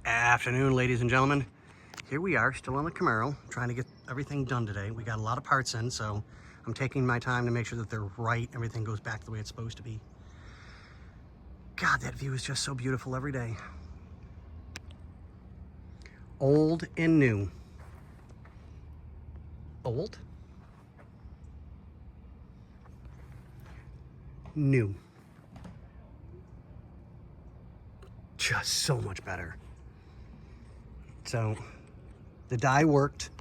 Afternoon, ladies and gentlemen. Here we are, still on the Camaro, trying to get everything done today. We got a lot of parts in, so I'm taking my time to make sure that they're right. Everything goes back the way it's supposed to be. God, that view is just so beautiful every day. Old and new. Old. New. Just so much better. So the dye worked.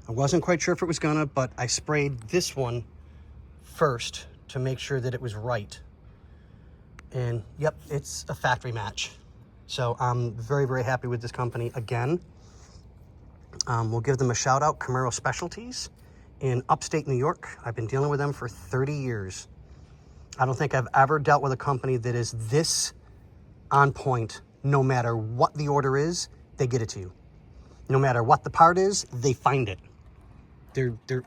I wasn't quite sure if it was gonna, but I sprayed this one first to make sure that it was right. And yep, it's a factory match. So I'm very, very happy with this company again. We'll give them a shout out, Camaro Specialties in upstate New York. I've been dealing with them for 30 years. I don't think I've ever dealt with a company that is this on point. No matter what the order is, they get it to you. No matter what the part is, they find it. They're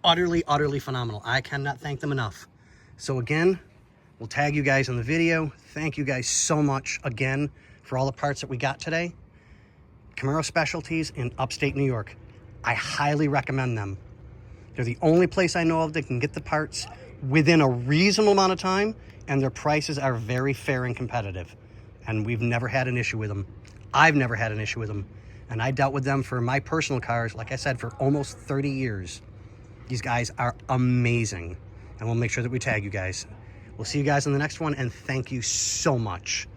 utterly, utterly phenomenal. I cannot thank them enough. So again, we'll tag you guys in the video. Thank you guys so much again for all the parts that we got today. Camaro Specialties in upstate New York. I highly recommend them. They're the only place I know of that can get the parts within a reasonable amount of time, and their prices are very fair and competitive. And we've never had an issue with them. I've never had an issue with them. And I dealt with them for my personal cars, like I said, for almost 30 years. These guys are amazing. And we'll make sure that we tag you guys. We'll see you guys in the next one, and thank you so much.